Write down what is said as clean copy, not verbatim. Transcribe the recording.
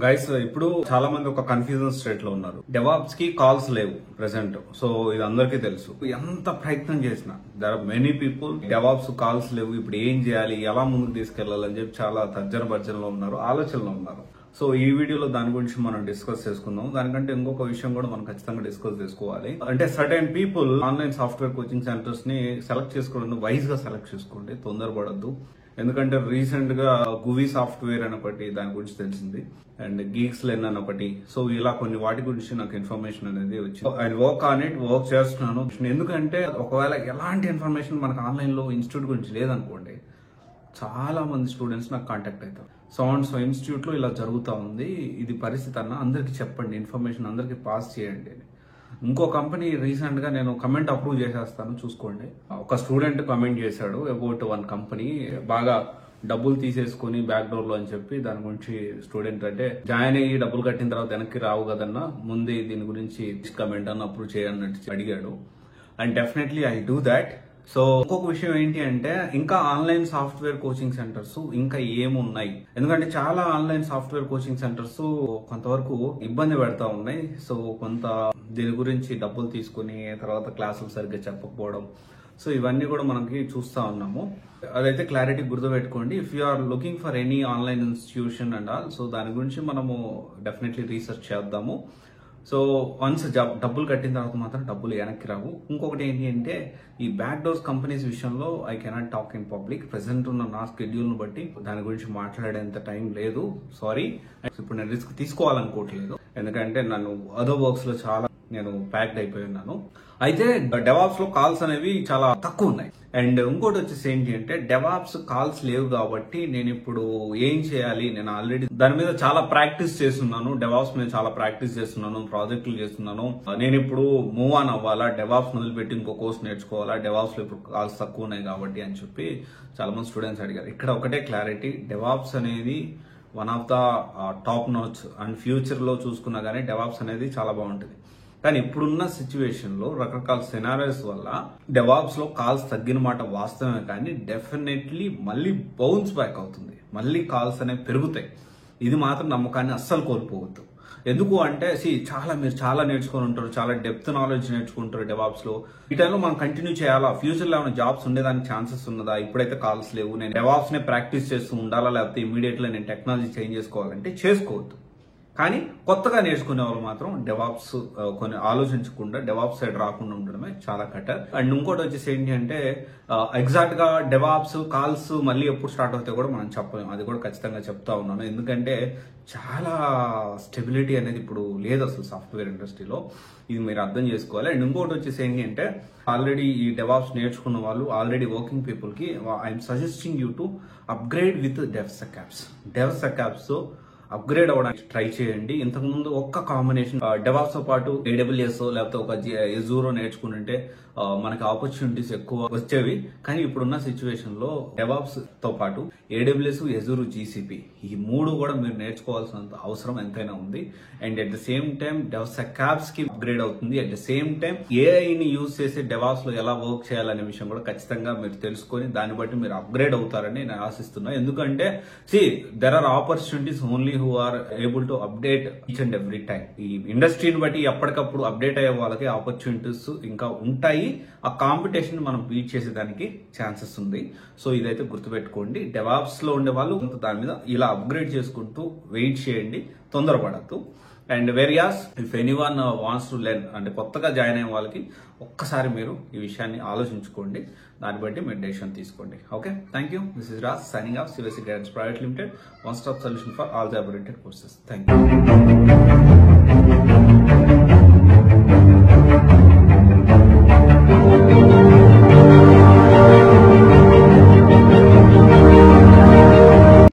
Guys ఇప్పుడు చాలా మంది ఒక కన్ఫ్యూజన్ స్టేట్ లో ఉన్నారు. డెవాప్స్ కి కాల్స్ లేవు ప్రెసెంట్. సో ఇది అందరికీ తెలుసు. ఎంత ప్రయత్నం చేసినా there are many people DevOps calls లేవు, ఇప్పుడు ఏం చేయాలి, ఎలా ముందుకు తీసుకెళ్లాలని చెప్పి చాలా తర్జన భర్జనలో ఉన్నారు, ఆలోచనలో ఉన్నారు. సో ఈ వీడియోలో దాని గురించి మనం డిస్కస్ చేసుకుందాం. దానికంటే ఇంకొక విషయం కూడా మనం ఖచ్చితంగా డిస్కస్ చేసుకోవాలి. అంటే certain people online software coaching centres ని సెలెక్ట్ చేసుకోవడం వైజ్ గా సెలెక్ట్ చేసుకోండి, తొందరపడద్దు. ఎందుకంటే రీసెంట్ గా గువి సాఫ్ట్వేర్ అని ఒకటి దాని గురించి తెలిసింది, అండ్ గీక్స్ లెన్ అని ఒకటి. సో ఇలా కొన్ని వాటి గురించి నాకు ఇన్ఫర్మేషన్ అనేది వచ్చింది. I work on it, work చేస్తున్నాను. ఎందుకంటే ఒకవేళ ఎలాంటి ఇన్ఫర్మేషన్ మనకు ఆన్లైన్ లో ఇన్స్టిట్యూట్ గురించి లేదనుకోండి, చాలా మంది స్టూడెంట్స్ నాకు కాంటాక్ట్ అవుతారు. సో ఇన్స్టిట్యూట్ లో ఇలా జరుగుతా ఉంది, ఇది పరిస్థితి అన్న అందరికి చెప్పండి, ఇన్ఫర్మేషన్ అందరికి పాస్ చేయండి. ఇంకో కంపెనీ రీసెంట్ గా నేను కమెంట్ అప్రూవ్ చేసేస్తాను, చూసుకోండి. ఒక స్టూడెంట్ కమెంట్ చేశాడు అబౌట్ వన్ కంపెనీ, బాగా డబ్బులు తీసేసుకుని బ్యాక్ డోర్ లో అని చెప్పి. దాని గురించి స్టూడెంట్ అంటే జాయిన్ అయ్యి డబ్బులు కట్టిన తర్వాత వెనక్కి రావు కదన్నా, ముందే దీని గురించి కమెంట్ అన్న అప్రూవ్ చేయన్నట్టు అడిగాడు. And definitely I do that. So ఇంకొక విషయం ఏంటి అంటే, ఇంకా ఆన్లైన్ సాఫ్ట్వేర్ కోచింగ్ సెంటర్స్ ఇంకా ఏమున్నాయి, ఎందుకంటే చాలా ఆన్లైన్ సాఫ్ట్వేర్ కోచింగ్ సెంటర్స్ కొంతవరకు ఇబ్బంది పెడతా ఉన్నాయి. సో కొంత దీని గురించి డబ్బులు తీసుకుని తర్వాత క్లాసులు సరిగ్గా చెప్పకపోవడం, సో ఇవన్నీ కూడా మనకి చూస్తా ఉన్నాము. అదైతే క్లారిటీ గుర్తుపెట్టుకోండి. If you are looking for any online institution and all, so దాని గురించి మనము డెఫినెట్లీ రీసెర్చ్ చేద్దాము. సో వన్స్ డబ్బులు కట్టిన తర్వాత మాత్రం డబ్బులు వెనక్కి రావు. ఇంకొకటి ఏంటి అంటే, ఈ బ్యాక్ డోర్స్ కంపెనీస్ విషయంలో I cannot talk in public. Present ఉన్న నా స్కెడ్యూల్ ను బట్టి దాని గురించి మాట్లాడేంత టైం లేదు, సారీ. ఇప్పుడు నేను రిస్క్ తీసుకోవాలనుకోవట్లేదు, ఎందుకంటే నన్ను అదర్ వర్క్స్ లో చాలా నేను ప్యాక్డ్ అయిపోయి ఉన్నాను. అయితే డెవాప్స్ లో కాల్స్ అనేవి చాలా తక్కువ ఉన్నాయి. అండ్ ఇంకోటి వచ్చేసి ఏంటి అంటే, డెవాప్స్ కాల్స్ లేవు కాబట్టి నేను ఇప్పుడు ఏం చేయాలి, నేను ఆల్రెడీ దాని మీద చాలా ప్రాక్టీస్ చేస్తున్నాను, డెవాప్స్ మీద చాలా ప్రాక్టీస్ చేస్తున్నాను, ప్రాజెక్టులు చేస్తున్నాను. నేను ఇప్పుడు మూవ్ ఆన్ అవ్వాలా, డెవాప్స్ వదిలిపెట్టి ఇంకో కోర్స్ నేర్చుకోవాలా, డెవాప్స్ లో ఇప్పుడు కాల్స్ తక్కువ ఉన్నాయి కాబట్టి అని చెప్పి చాలా మంది స్టూడెంట్స్ అడిగారు. ఇక్కడ ఒకటే క్లారిటీ, డెవాప్స్ అనేది one of the top notch, and future లో చూసుకున్నా గానీ డెవాప్స్ అనేది చాలా బాగుంటుంది. కానీ ఇప్పుడున్న సిచ్యువేషన్ లో రకరకాల సినారియోస్ వల్ల డెవాప్స్ లో కాల్స్ తగ్గిన మాట వాస్తవమే, కానీ డెఫినెట్లీ మళ్ళీ బౌన్స్ బ్యాక్ అవుతుంది, మళ్ళీ కాల్స్ అనేవి పెరుగుతాయి. ఇది మాత్రం నమ్మకాన్ని అస్సలు కోల్పోవద్దు. ఎందుకు అంటే, మీరు చాలా నేర్చుకుని ఉంటారు, చాలా డెప్త్ నాలెడ్జ్ నేర్చుకుంటారు డెవాప్స్ లో. ఈ టైంలో మనం కంటిన్యూ చేయాలా, ఫ్యూచర్ లో ఏమైనా జాబ్స్ ఉండేదానికి ఛాన్సెస్ ఉన్నదా, ఇప్పుడైతే కాల్స్ లేవు, నేను డెవాప్స్ నే ప్రాక్టీస్ చేస్తూ ఉండాలా, లేకపోతే ఇమీడియట్ గా నేను టెక్నాలజీ చేంజ్ చేసుకోవాలంటే చేసుకోవద్దు. కానీ కొత్తగా నేర్చుకునే వాళ్ళు మాత్రం డెవాప్స్ కొన్ని ఆలోచించకుండా డెవాప్స్ సైడ్ రాకుండా ఉండడమే చాలా బెటర్. అండ్ ఇంకోటి వచ్చేసి ఏంటి అంటే, ఎగ్జాక్ట్ గా డెవాప్స్ కాల్స్ మళ్ళీ ఎప్పుడు స్టార్ట్ అవుతాయి కూడా మనం చెప్పలేము. అది కూడా ఖచ్చితంగా చెప్తా ఉన్నాను, ఎందుకంటే చాలా స్టెబిలిటీ అనేది ఇప్పుడు లేదు అసలు సాఫ్ట్వేర్ ఇండస్ట్రీలో. ఇది మీరు అర్థం చేసుకోవాలి. అండ్ ఇంకోటి వచ్చేసి ఏంటి అంటే, ఆల్రెడీ ఈ డెవాప్స్ నేర్చుకున్న వాళ్ళు, ఆల్రెడీ వర్కింగ్ పీపుల్ కి I'm suggesting you to upgrade with DevSecOps upgrade అవ్వడానికి ట్రై చేయండి. ఇంతకుముందు ఒక్క కాంబినేషన్ డెవాప్స్ తో పాటు AWS లేకపోతే ఒక Azure నేర్చుకుంటే మనకి ఆపర్చునిటీస్ ఎక్కువ వచ్చేవి. కానీ ఇప్పుడున్న సిచ్యువేషన్ లో డెవాప్స్ తో పాటు AWS, Azure, GCP ఈ మూడు కూడా మీరు నేర్చుకోవాల్సినంత అవసరం ఎంతైనా ఉంది. And at the same time DevSecOps కి అప్గ్రేడ్ అవుతుంది. At the same time AI ని యూజ్ చేసి డెవాప్స్ లో ఎలా వర్క్ చేయాలనే విషయం కూడా ఖచ్చితంగా మీరు తెలుసుకొని దాన్ని బట్టి మీరు అప్గ్రేడ్ అవుతారని నేను ఆశిస్తున్నా. ఎందుకంటే there are opportunities only who are able to update each and every time. ఈ ఇండస్ట్రీని బట్టి ఎప్పటికప్పుడు అప్డేట్ అయ్యే వాళ్ళకి ఆపర్చునిటీస్ ఇంకా ఉంటాయి. ఆ కాంపిటీషన్ మనం బీట్ చేసేదానికి ఛాన్సెస్ ఉంది. సో ఇదైతే గుర్తుపెట్టుకోండి. డెవాప్స్ లో ఉండే వాళ్ళు దాని మీద ఇలా అప్గ్రేడ్ చేసుకుంటూ వెయిట్ చేయండి, తొందరపడద్దు. అండ్ వెరియాస్ if anyone wants to learn, అంటే కొత్తగా జాయిన్ అయిన వాళ్ళకి ఒక్కసారి మీరు ఈ విషయాన్ని ఆలోచించుకోండి, దాన్ని బట్టి మీరు డెసిషన్ తీసుకోండి. Okay, thank you. This is Raj signing off CVC Guidance Private Limited, one stop solution for all the oriented courses. Thank you.